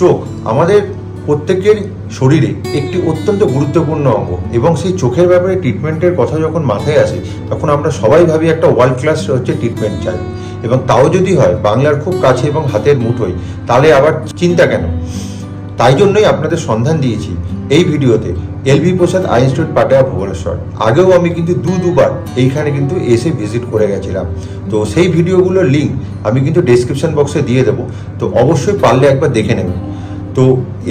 চোখ আমাদের প্রত্যেকের শরীরে একটি অত্যন্ত গুরুত্বপূর্ণ অঙ্গ, এবং সেই চোখের ব্যাপারে ট্রিটমেন্টের কথা যখন মাথায় আসে তখন আমরা সবাই ভাবি একটা ওয়ার্ল্ড ক্লাস ট্রিটমেন্ট চাই, এবং তাও যদি হয় বাংলার খুব কাছে এবং হাতের মুঠোয়, তাহলে আবার চিন্তা কেন। তাই জন্যই আপনাদের সন্ধান দিয়েছি এই ভিডিওতে এলভি প্রসাদ আই ইনস্টিটিউট পাটিয়া ভুবনেশ্বর। আগেও আমি কিন্তু দুবার এইখানে কিন্তু এসে ভিজিট করে গেছিলাম, তো সেই ভিডিওগুলোর লিঙ্ক আমি কিন্তু ডেসক্রিপশন বক্সে দিয়ে দেবো, তো অবশ্যই পারলে একবার দেখে নেবেন। তো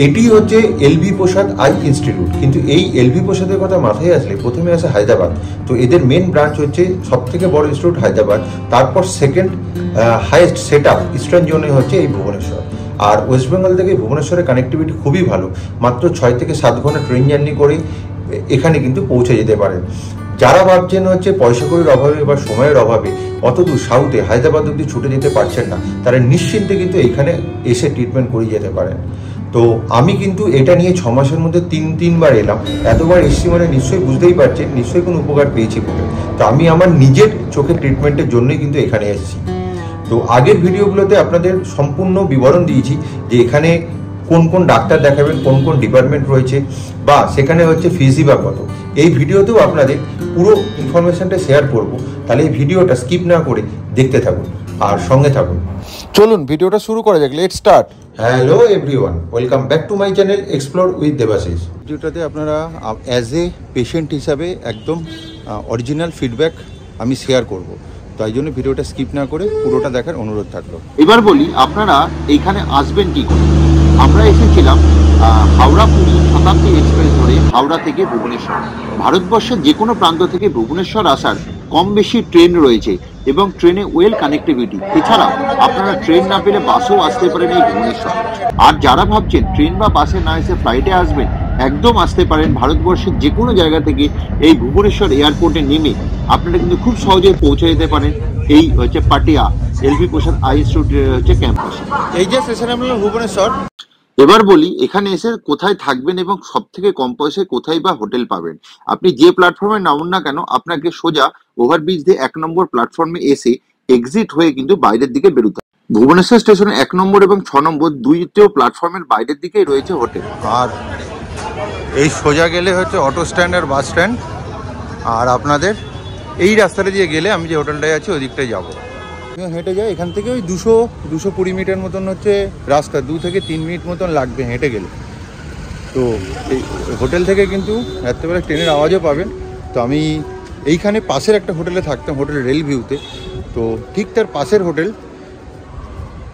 এটি হচ্ছে এলভি প্রসাদ আই ইনস্টিটিউট, কিন্তু এই এলভি প্রসাদের কথা মাথায় আসলে প্রথমে আসে হায়দ্রাবাদ। তো এদের মেন ব্রাঞ্চ হচ্ছে সবথেকে বড় ইনস্টিটিউট হায়দ্রাবাদ, তারপর second highest set up eastern জোনে হচ্ছে এই ভুবনেশ্বর। আর ওয়েস্ট বেঙ্গল থেকে ভুবনেশ্বরের কানেক্টিভিটি খুবই ভালো, মাত্র 6 থেকে 7 ঘন্টা ট্রেন জার্নি করে এখানে কিন্তু পৌঁছে যেতে পারেন। যারা ভাবছেন হচ্ছে পয়সা কড়ির অভাবে বা সময়ের অভাবে অতদূর সাউথে হায়দ্রাবাদ অব্দি ছুটে যেতে পারছেন না, তারা নিশ্চিন্তে কিন্তু এখানে এসে ট্রিটমেন্ট করিয়ে যেতে পারেন। তো আমি কিন্তু এটা নিয়ে 6 মাসের মধ্যে তিনবার এলাম। এতবার এসছি মানে নিশ্চয়ই বুঝতেই পারছেন, নিশ্চয়ই কোনো উপকার পেয়েছি বলে। তো আমি আমার নিজের চোখের ট্রিটমেন্টের জন্যই কিন্তু এখানে এসেছি। তো আগের ভিডিওগুলোতে আপনাদের সম্পূর্ণ বিবরণ দিয়েছি যে এখানে কোন কোন ডাক্তার দেখাবেন, কোন কোন ডিপার্টমেন্ট রয়েছে, বা সেখানে হচ্ছে ফিজি বা কত। এই ভিডিওতেও আপনাদের পুরো ইনফরমেশনটা শেয়ার করব, তাহলে এই ভিডিওটা স্কিপ না করে দেখতে থাকুন আর সঙ্গে থাকুন। চলুন ভিডিওটা শুরু করা যাক, let's start. Hello everyone, welcome back to my channel explore with Debashis. ভিডিওটাতে আপনারা অ্যাজ এ পেশেন্ট হিসাবে একদম অরিজিনাল ফিডব্যাক আমি শেয়ার করব, তাই জন্য ভিডিওটা স্কিপ না করে পুরোটা দেখার অনুরোধ থাকলো। এবার বলি আপনারা এইখানে আসবেন কি করে। আমরা এসেছিলাম হাওড়া পুরী শতাব্দী এক্সপ্রেস ধরে হাওড়া থেকে ভুবনেশ্বর। ভারতবর্ষের যে কোনো প্রান্ত থেকে ভুবনেশ্বর আসার কম বেশি ট্রেন রয়েছে এবং ট্রেনে ওয়েল কানেক্টিভিটি। এছাড়াও আপনারা ট্রেন না পেলে বাসেও আসতে পারেন এই ভুবনেশ্বর। আর যারা ভাবছেন ট্রেন বা বাসে না এসে ফ্লাইটে আসবেন, একদম আসতে পারেন ভারতবর্ষের যে কোনো জায়গা থেকে এই ভুবনেশ্বর এয়ারপোর্টে নেমে আপনারা কিন্তু খুব সহজেই পৌঁছে যেতে পারেন এই হচ্ছে পাটিয়া এলভি প্রসাদ আই ইনস্টিটিউটের হচ্ছে ক্যাম্পাসে। এই যে স্টেশন আপনার ভুবনেশ্বর। এবার বলি এখানে এসে কোথায় থাকবেন এবং সব থেকে কম পয়সায় কোথায় বা হোটেল পাবেন। আপনি যে প্ল্যাটফর্মে নামুন না কেন, আপনাকে সোজা ওভারব্রিজ দিয়ে 1 নম্বর প্ল্যাটফর্মে এসে এক্সিট হয়ে কিন্তু বাইরের দিকে বেরোতে হবে। ভুবনেশ্বর স্টেশনে 1 নম্বর এবং 6 নম্বর দুইটিও প্ল্যাটফর্মের বাইরের দিকেই রয়েছে হোটেল। আর এই সোজা গেলে হচ্ছে অটো স্ট্যান্ড আর বাস স্ট্যান্ড, আর আপনাদের এই রাস্তাটা দিয়ে গেলে আমি যে হোটেলটায় আছি ওই দিকটায় যাবো। হেঁটে যাই এখান থেকে ওই 220 মিটার মতন হচ্ছে রাস্তা, 2 থেকে 3 মিনিট মতন লাগবে হেঁটে গেলে। তো এই হোটেল থেকে কিন্তু রাত্রেবেলা ট্রেনের আওয়াজও পাবেন। তো আমি এইখানে পাশের একটা হোটেলে থাকতাম, হোটেল রেল ভিউতে, তো ঠিক তার পাশের হোটেল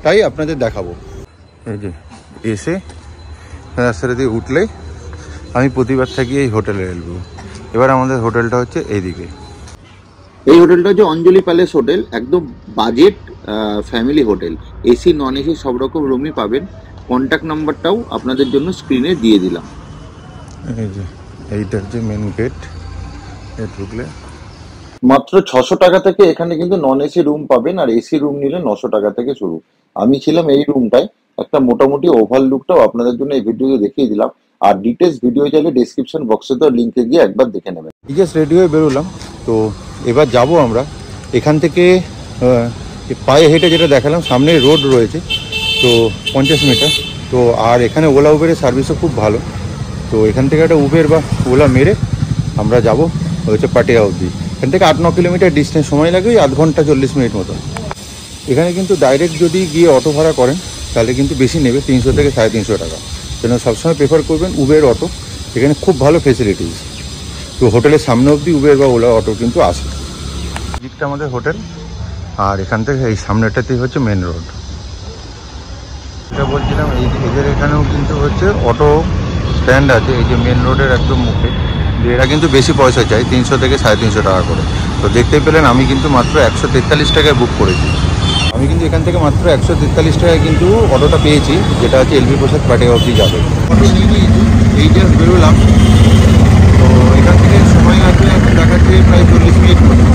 তাই আপনাদের দেখাবো। এই যে এসে রাস্তাটা দিয়ে উঠলেই আমি প্রতিবার থাকি এই হোটেলে রেল ভিউ। এবার আমাদের হোটেলটা হচ্ছে এইদিকে। এই হোটেলটা হচ্ছে অঞ্জলি প্যালেস হোটেল, একদম budget family hotel. AC non AC সব রকম রুমই পাবেন। কন্ট্যাক্ট নাম্বারটাও আপনাদের জন্য স্ক্রিনে দিয়ে দিলাম। এই যে এইটা হচ্ছে মেন গেট, ঢুকলে মাত্র 600 টাকা থেকে এখানে কিন্তু নন এসি রুম পাবেন, আর এসি রুম নিলে 900 টাকা থেকে শুরু। আমি ছিলাম এই রুমটায়। একটা মোটামুটি ওভারলুকটাও আপনাদের জন্য এই ভিডিওতে দেখিয়ে দিলাম, আর ডিটেলস ভিডিও চাইলে ডেসক্রিপশন বক্সে তো লিঙ্কে গিয়ে একবার দেখে নেবেন। জাস্ট রেডি হয়ে বেরোলাম। তো এবার যাব আমরা এখান থেকে পায়ে হেঁটে, যেটা দেখালাম সামনে রোড রয়েছে তো 50 মিটার। তো আর এখানে ওলা উবেরের সার্ভিসও খুব ভালো। তো এখান থেকে একটা উবের বা ওলা মেরে আমরা যাব হচ্ছে পাটিয়া অবধি। এখান থেকে 8-9 কিলোমিটার ডিস্টেন্স, সময় লাগে ওই আধ ঘন্টা 40 মিনিট মতো। এখানে কিন্তু ডাইরেক্ট যদি গিয়ে অটো ভাড়া করেন তাহলে কিন্তু বেশি নেবে, 300 থেকে 350 টাকা। যেন সবসময় প্রেফার করবেন উবের অটো, এখানে খুব ভালো ফেসিলিটিস। তো হোটেলের সামনে অবধি উবের বা ওলা অটো কিন্তু আসে। দিকটা আমাদের হোটেল, আর এখান থেকে এই সামনেটাতেই হচ্ছে মেন রোড। এটা বলছিলাম এদের এখানেও কিন্তু হচ্ছে অটো স্ট্যান্ড আছে, এই যে মেন রোডের একদম মুখে। এরা কিন্তু বেশি পয়সা চাই, 300 থেকে 350 টাকা করে। তো দেখতে পেলেন আমি কিন্তু মাত্র 143 টাকায় বুক করেছি। আমি কিন্তু এখান থেকে মাত্র 143 টাকায় কিন্তু অটোটা পেয়েছি, যেটা হচ্ছে এলভি প্রসাদ পাটিয়া অবধি যাবে। অটো নিয়ে নিয়েছি, এই জাস্ট বেরোলাম। তো এখান থেকে সময় আছে এখন দেখাচ্ছে প্রায় 40 মিনিট মতো।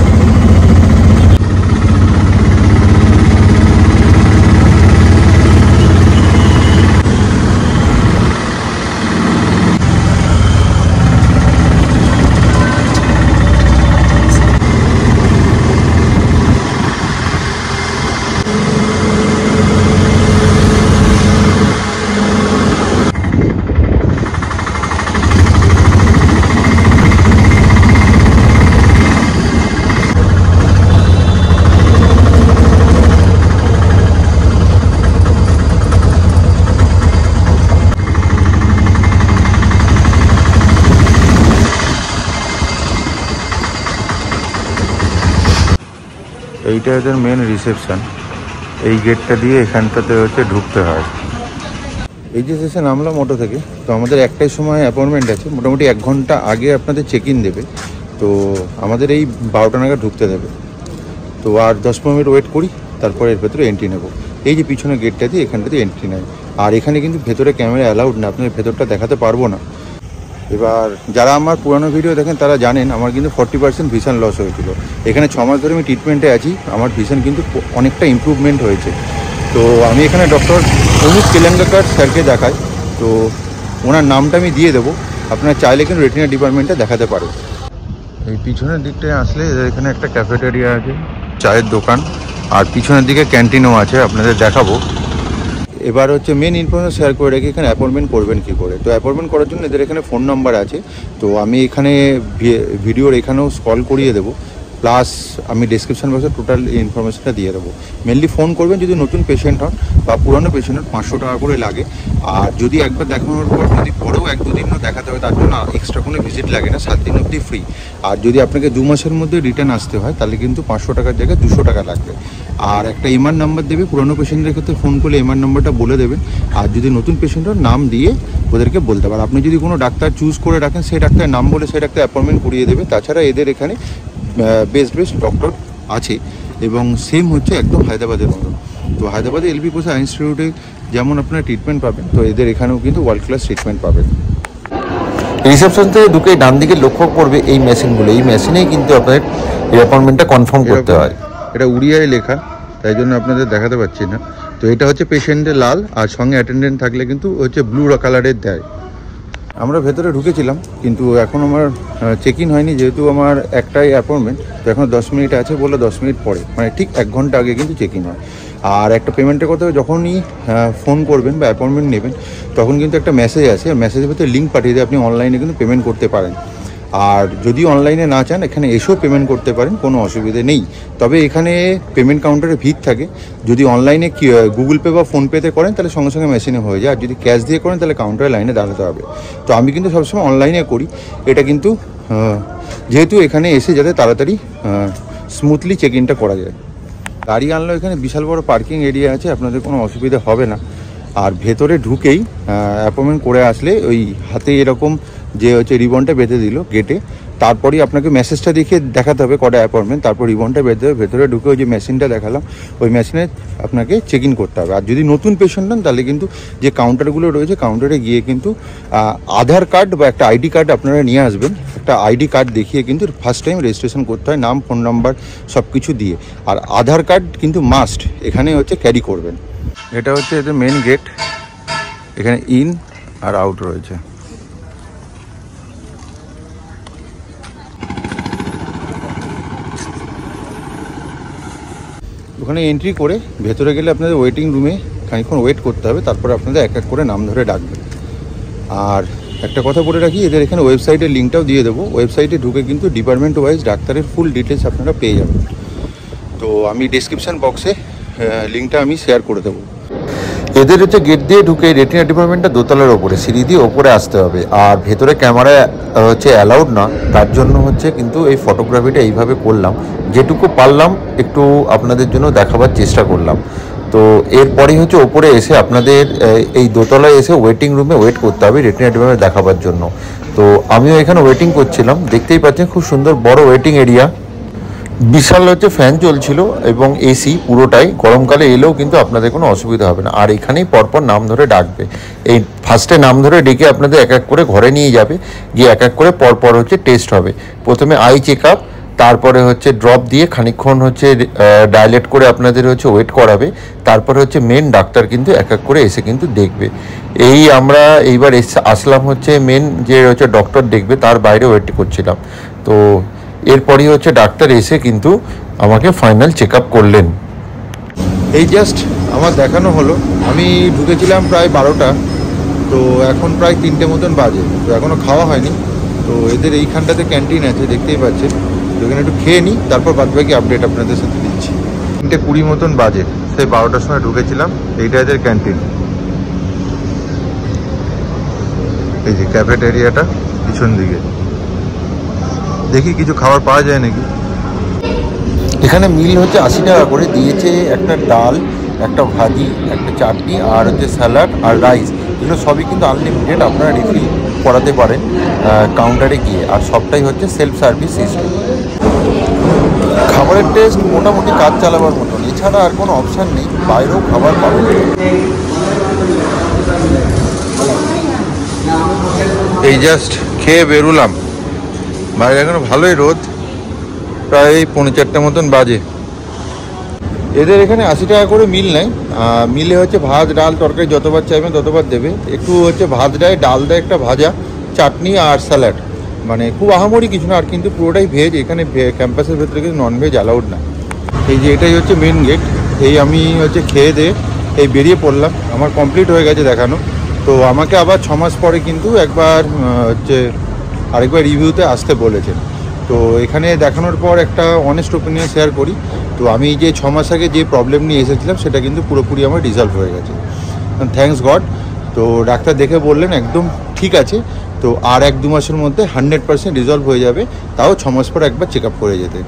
এইটা এদের মেন রিসেপশন। এই গেটটা দিয়ে এখানটাতে হচ্ছে ঢুকতে হয়। এই যে শেষে নামলাম অটো থেকে, তো আমাদের একটাই সময় অ্যাপয়েন্টমেন্ট আছে, মোটামুটি 1 ঘন্টা আগে আপনাদের চেক ইন দেবে। তো আমাদের এই 12টা নাগাদ ঢুকতে দেবে। তো আর 10-15 মিনিট ওয়েট করি, তারপরে এর ভেতরে এন্ট্রি নেব। এই যে পিছনে গেটটা দিয়ে এখানটাতে এন্ট্রি নেয়। আর এখানে কিন্তু ভেতরে ক্যামেরা অ্যালাউড না, আপনার ভেতরটা দেখাতে পারবো না। এবার যারা আমার পুরনো ভিডিও দেখেন তারা জানেন আমার কিন্তু 40% ভিশন লস হয়েছিল। এখানে 6 মাস ধরে আমি ট্রিটমেন্টে আছি, আমার ভিশন কিন্তু অনেকটা ইমপ্রুভমেন্ট হয়েছে। তো আমি এখানে ডক্টর অনুজ কেলেঙ্গাকার স্যারকে দেখাই, তো ওনার নামটা আমি দিয়ে দেবো, আপনারা চাইলে কিন্তু রেটিনা ডিপার্টমেন্টে দেখাতে পারো। এই পিছনের দিকটায় আসলে এখানে একটা ক্যাফেটেরিয়া আছে, চায়ের দোকান, আর পিছনের দিকে ক্যান্টিনও আছে, আপনাদের দেখাবো। এবার হচ্ছে মেন ইনফরমেশন শেয়ার করে রেখে এখানে অ্যাপয়েন্টমেন্ট করবেন কী করে। তো অ্যাপয়েন্টমেন্ট করার জন্য এদের এখানে ফোন নাম্বার আছে, তো আমি এখানে ভিডিওর এখানেও স্ক্রল করিয়ে দেবো, প্লাস আমি ডেসক্রিপশন বক্সে টোটাল ইনফরমেশনটা দিয়ে দেবো। মেনলি ফোন করবেন যদি নতুন পেশেন্ট হন বা পুরনো পেশেন্ট হন, 500 টাকা করে লাগে। আর যদি একবার দেখানোর পর যদি পরেও 1-2 দিনও দেখাতে হয়, তার জন্য এক্সট্রা কোনো ভিজিট লাগে না, 7 দিন অবধি ফ্রি। আর যদি আপনাকে 2 মাসের মধ্যে রিটার্ন আসতে হয় তাহলে কিন্তু 500 টাকার জায়গায় 200 টাকা লাগবে। আর একটা এমআর নাম্বার দেবে, পুরনো পেশেন্টের ক্ষেত্রে ফোন করলে এমআর নাম্বারটা বলে দেবেন। আর যদি নতুন পেশেন্টের নাম দিয়ে ওদেরকে বলতে পারেন। আপনি যদি কোনো ডাক্তার চুজ করে রাখেন, সেই ডাক্তারের নাম বলে সেই ডাক্তার অ্যাপয়েন্টমেন্ট করিয়ে দেবে। তাছাড়া এদের এখানে বেস্ট ডক্টর আছে, এবং সেম হচ্ছে একদম হায়দ্রাবাদের মতো। তো হায়দ্রাবাদে এলবি প্রসাদ আই ইনস্টিটিউটে যেমন আপনারা ট্রিটমেন্ট পাবেন, তো এদের এখানেও কিন্তু ওয়ার্ল্ড ক্লাস ট্রিটমেন্ট পাবেন। রিসেপশন থেকে ঢুকে ডান দিকে লক্ষ্য করবে এই মেশিনগুলো, এই মেশিনেই কিন্তু আপনাদের এই অ্যাপয়েন্টমেন্টটা কনফার্ম করতে হয়। এটা উড়িয়ায় লেখা, তাই জন্য আপনাদের দেখাতে পাচ্ছি না। তো এটা হচ্ছে পেশেন্টের লাল, আর সঙ্গে অ্যাটেন্ডেন্ট থাকলে কিন্তু হচ্ছে ব্লু কালারের দেয়। আমরা ভেতরে ঢুকেছিলাম, কিন্তু এখন আমার চেক ইন হয়নি, যেহেতু আমার একটাই অ্যাপয়েন্টমেন্ট। তো এখন 10 মিনিট আছে বলে 10 মিনিট পরে, মানে ঠিক 1 ঘন্টা আগে কিন্তু চেক ইন হয়। আর একটা পেমেন্টের কথা, যখনই ফোন করবেন বা অ্যাপয়েন্টমেন্ট নেবেন, তখন কিন্তু একটা মেসেজ আছে, মেসেজের ভিতরে লিঙ্ক পাঠিয়ে দিয়ে আপনি অনলাইনে কিন্তু পেমেন্ট করতে পারেন। আর যদি অনলাইনে না চান, এখানে এসেও পেমেন্ট করতে পারেন, কোনো অসুবিধে নেই। তবে এখানে পেমেন্ট কাউন্টারে ভিড় থাকে। যদি অনলাইনে গুগল পে বা ফোনপেতে করেন তাহলে সঙ্গে সঙ্গে মেশিনে হয়ে যায়, আর যদি ক্যাশ দিয়ে করেন তাহলে কাউন্টারে লাইনে দাঁড়াতে হবে। তো আমি কিন্তু সবসময় অনলাইনে করি। এটা কিন্তু যেহেতু এখানে এসে যাতে তাড়াতাড়ি স্মুথলি চেক ইনটা করা যায়। গাড়ি আনলো, এখানে বিশাল বড় পার্কিং এরিয়া আছে, আপনাদের কোনো অসুবিধা হবে না। আর ভেতরে ঢুকেই অ্যাপয়েন্টমেন্ট করে আসলে ওই হাতে এরকম যে হচ্ছে রিবনটা বেঁধে দিল গেটে, তারপরেই আপনাকে মেসেজটা দেখে দেখাতে হবে কটা অ্যাপয়েন্টমেন্ট, তারপর রিবনটা বেঁধে ভেতরে ঢুকে ওই যে মেশিনটা দেখালাম, ওই মেশিনে আপনাকে চেক ইন করতে হবে। আর যদি নতুন পেশেন্ট হন তাহলে কিন্তু যে কাউন্টারগুলো রয়েছে, কাউন্টারে গিয়ে কিন্তু আধার কার্ড বা একটা আইডি কার্ড আপনারা নিয়ে আসবেন। একটা আইডি কার্ড দেখিয়ে কিন্তু ফার্স্ট টাইম রেজিস্ট্রেশন করতে হয়, নাম, ফোন নাম্বার সব কিছু দিয়ে। আর আধার কার্ড কিন্তু মাস্ট এখানে হচ্ছে ক্যারি করবেন। এটা হচ্ছে এদের মেন গেট, এখানে ইন আর আউট রয়েছে। ওখানে এন্ট্রি করে ভেতরে গেলে আপনাদের ওয়েটিং রুমে খানিকক্ষণ ওয়েট করতে হবে, তারপরে আপনাদের এক এক করে নাম ধরে ডাকবে। আর একটা কথা বলে রাখি, এদের এখানে ওয়েবসাইটের লিঙ্কটাও দিয়ে দেবো। ওয়েবসাইটে ঢুকে কিন্তু ডিপার্টমেন্ট ওয়াইজ ডাক্তারের ফুল ডিটেলস আপনারা পেয়ে যাবেন। তো আমি ডেসক্রিপশন বক্সে লিঙ্কটা আমি শেয়ার করে দেবো। এদের হচ্ছে গেট দিয়ে ঢুকে রেটিনা ডিপার্টমেন্টটা দোতলার ওপরে, সিঁড়ি দিয়ে ওপরে আসতে হবে। আর ভেতরে ক্যামেরা হচ্ছে অ্যালাউড না, তার জন্য হচ্ছে কিন্তু এই ফটোগ্রাফিটা এইভাবে করলাম, যেটুকু পারলাম একটু আপনাদের জন্য দেখাবার চেষ্টা করলাম। তো এরপরেই হচ্ছে ওপরে এসে আপনাদের এই দোতলায় এসে ওয়েটিং রুমে ওয়েট করতে হবে রেটিনা ডিপার্টমেন্ট দেখাবার জন্য। তো আমিও এখানে ওয়েটিং করছিলাম, দেখতেই পাচ্ছেন খুব সুন্দর বড় ওয়েটিং এরিয়া, বিশাল হচ্ছে ফ্যান চলছিল এবং এসি পুরোটাই। গরমকালে এলেও কিন্তু আপনাদের কোনো অসুবিধা হবে না। আর এখানেই পরপর নাম ধরে ডাকবে, এই ফার্স্টে নাম ধরে ডেকে আপনাদের এক এক করে ঘরে নিয়ে যাবে, গিয়ে এক এক করে পরপর হচ্ছে টেস্ট হবে। প্রথমে আই চেক আপ, তারপরে হচ্ছে ড্রপ দিয়ে খানিকক্ষণ হচ্ছে ডাইলেট করে আপনাদের হচ্ছে ওয়েট করাবে, তারপরে হচ্ছে মেন ডাক্তার কিন্তু এক এক করে এসে কিন্তু দেখবে। এই আমরা এইবার আসলাম হচ্ছে মেন যে হচ্ছে ডক্টর দেখবে তার বাইরে ওয়েট করছিলাম। তো এরপরই হচ্ছে ডাক্তার এসে কিন্তু আমাকে ফাইনাল চেক আপ করলেন। এই জাস্ট আমার দেখানো হলো, আমি ঢুকেছিলাম প্রায় 12টা, তো এখন প্রায় 3টে মতন বাজে, তো এখনও খাওয়া হয়নি। তো এদের এইখানটাতে ক্যান্টিন আছে, দেখতেই পাচ্ছেন। তো এখানে একটু খেয়ে নিই, তারপর বাদবাকি আপডেট আপনাদের সাথে দিচ্ছি। 3:20 মতন বাজে, সেই 12টার সময় ঢুকেছিলাম। এইটা এদের ক্যান্টিন, এই যে ক্যাফেটেরিয়াটা পিছন দিকে। দেখি কিছু খাবার পাওয়া যায় নাকি। এখানে মিল হচ্ছে 80 টাকা করে, দিয়েছে একটা ডাল, একটা ভাজি, একটা চাটনি আর হচ্ছে স্যালাড আর রাইস। এগুলো সবই কিন্তু আনলিমিটেড, আপনারা রিফিল করাতে পারেন কাউন্টারে গিয়ে, আর সবটাই হচ্ছে সেলফ সার্ভিস সিস্টেম। খাবারের টেস্ট মোটামুটি কাজ চালাবার মতন, এছাড়া আর কোনো অপশান নেই, বাইরেও খাবার পাবেন। এই জাস্ট খেয়ে বেরোলাম, বাইরে এখন ভালোই রোদ, প্রায় 4:45 মতন বাজে। এদের এখানে 80 টাকা করে মিল নেয়, মিলে হচ্ছে ভাত ডাল তরকারি যতবার চাইবেন ততবার দেবে, একটু হচ্ছে ভাত দেয়, ডাল দেয়, একটা ভাজা, চাটনি আর স্যালাড, মানে খুব আহামরি কিছু না, আর কিন্তু পুরোটাই ভেজ। এখানে ক্যাম্পাসের ভেতরে কিন্তু ননভেজ অ্যালাউড না। এই যে এটাই হচ্ছে মেন গেট, এই আমি হচ্ছে খেয়ে দিয়ে এই বেরিয়ে পড়লাম, আমার কমপ্লিট হয়ে গেছে দেখানো। তো আমাকে আবার 6 মাস পরে কিন্তু একবার হচ্ছে আরেকবার রিভিউতে আসতে বলেছে। তো এখানে দেখানোর পর একটা অনেস্ট ওপিনিয়ন শেয়ার করি। তো আমি যে 6 মাস আগে যে প্রবলেম নিয়ে এসেছিলাম সেটা কিন্তু পুরোপুরি আমার রিজলভ হয়ে গেছে, থ্যাঙ্কস গড। তো ডাক্তার দেখে বললেন একদম ঠিক আছে, তো আর 1-2 মাসের মধ্যে 100% রিজলভ হয়ে যাবে, তাও 6 মাস পর একবার চেক আপ করে যেতে।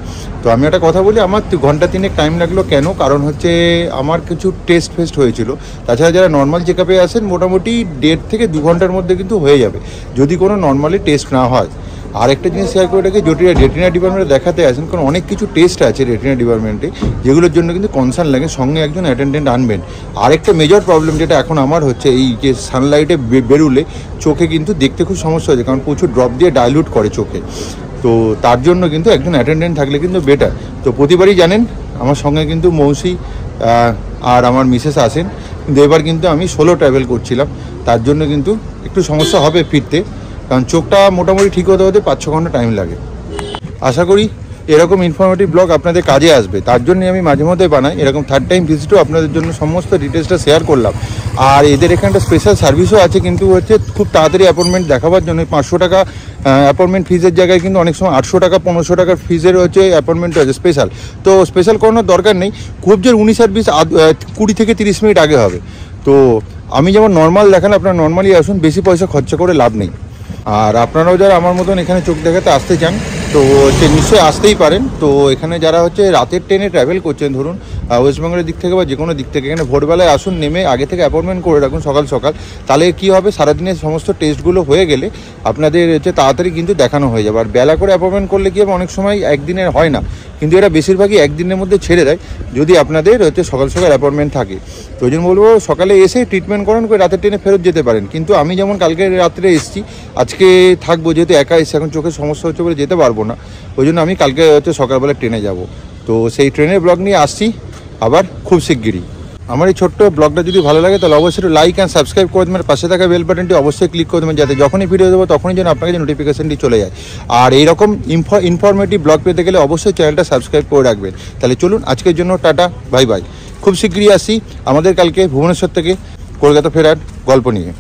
তো আমি একটা কথা বলি, আমার 2 ঘন্টা 3 টাইম লাগলো কেন, কারণ হচ্ছে আমার কিছু টেস্ট ফেস্ট হয়েছিল। তাছাড়া যারা নর্মাল চেক আপে আসেন মোটামুটি 1.5 থেকে 2 ঘন্টার মধ্যে কিন্তু হয়ে যাবে, যদি কোনো নর্মালি টেস্ট না হয়। আর একটা জিনিস শেয়ার করে রাখি, যদি রেটিনা ডিপার্টমেন্টে দেখাতে আসেন, কারণ অনেক কিছু টেস্ট আছে রেটিনা ডিপার্টমেন্টে যেগুলোর জন্য কিন্তু কনসার্ন লাগে, সঙ্গে একজন অ্যাটেন্ডেন্ট আনবেন। আরেকটা মেজর প্রবলেম যেটা এখন আমার হচ্ছে, এই যে সানলাইটে বেরোলে চোখে কিন্তু দেখতে খুব সমস্যা হচ্ছে, কারণ প্রচুর ড্রপ দিয়ে ডাইলুট করে চোখে। তো তার জন্য কিন্তু একজন অ্যাটেন্ডেন্ট থাকলে কিন্তু বেটার। তো প্রতিবারই জানেন আমার সঙ্গে কিন্তু মৌসি আর আমার মিসেস আসেন, কিন্তু এবার কিন্তু আমি সোলো ট্রাভেল করছিলাম, তার জন্য কিন্তু একটু সমস্যা হবে ফিরতে, কারণ চোখটা মোটামুটি ঠিক হতে হতে 5-6 ঘন্টা টাইম লাগে। আশা করি এরকম ইনফরমেটিভ ব্লগ আপনাদের কাজে আসবে, তার জন্যই আমি মাঝে মধ্যে বানাই। এরকম 3rd টাইম ভিজিটও আপনাদের জন্য সমস্ত ডিটেলসটা শেয়ার করলাম। আর এদের এখানে একটা স্পেশাল সার্ভিসও আছে, কিন্তু হচ্ছে খুব তাড়াতাড়ি অ্যাপয়েন্টমেন্ট দেখাবার জন্য 500 টাকা অ্যাপয়েন্টমেন্ট ফিজের জায়গায় কিন্তু অনেক সময় 800 টাকা 1500 টাকার ফিজের হচ্ছে অ্যাপয়েন্টমেন্ট আছে স্পেশাল। তো স্পেশাল করানোর দরকার নেই, খুব জোর 19 সার্ভিস 20 থেকে 30 মিনিট আগে হবে। তো আমি যেমন নর্মাল দেখান, আপনারা নর্মালি আসুন, বেশি পয়সা খরচা করে লাভ নেই। আর আপনারাও যারা আমার মতন এখানে চোখ দেখাতে আসতে চান তো হচ্ছে নিশ্চয়ই আসতেই পারেন। তো এখানে যারা হচ্ছে রাতের ট্রেনে ট্রাভেল করছেন, ধরুন ওয়েস্ট বেঙ্গলের দিক থেকে বা যে কোনো দিক থেকে, এখানে ভোরবেলায় আসুন, নেমে আগে থেকে অ্যাপয়েন্টমেন্ট করে রাখুন সকাল সকাল। তাহলে কী হবে, সারাদিনের সমস্ত টেস্টগুলো হয়ে গেলে আপনাদের হচ্ছে তাড়াতাড়ি কিন্তু দেখানো হয়ে যাবে। আর বেলা করে অ্যাপয়েন্টমেন্ট করলে কী হবে, অনেক সময় একদিনের হয় না, কিন্তু এটা বেশিরভাগই একদিনের মধ্যে ছেড়ে দেয় যদি আপনাদের হচ্ছে সকাল সকাল অ্যাপয়েন্টমেন্ট থাকে। তো ওই জন্য বলবো সকালে এসে ট্রিটমেন্ট করান করে রাতের ট্রেনে ফেরত যেতে পারেন। কিন্তু আমি যেমন কালকে রাত্রে এসেছি, আজকে থাকবো, যেহেতু একা এসে এখন চোখের সমস্যা হচ্ছে বলে যেতে পারবো না, ওই জন্য আমি কালকে হচ্ছে সকালবেলা ট্রেনে যাব। তো সেই ট্রেনের ব্লগ নিয়ে আসছি আবার খুব শিগগিরই। আমার এই ছোট্ট ব্লগটা যদি ভালো লাগে তাহলে অবশ্যই লাইক অ্যান্ড সাবস্ক্রাইব করে দেবেন, পাশে থাকা বেল বাটনটি অবশ্যই ক্লিক করে দেবেন, যাতে যখনই ভিডিও দেবো তখনই যেন আপনাকে যে নোটিফিকেশনটি চলে যায়। আর এইরকম ইনফরমেটিভ ব্লগ পেতে গেলে অবশ্যই চ্যানেলটা সাবস্ক্রাইব করে রাখবেন। তাহলে চলুন আজকের জন্য টাটা, বাই বাই। খুব শিগগিরই আসি আমাদের কালকে ভুবনেশ্বর থেকে কলকাতা ফেরার গল্প নিয়ে।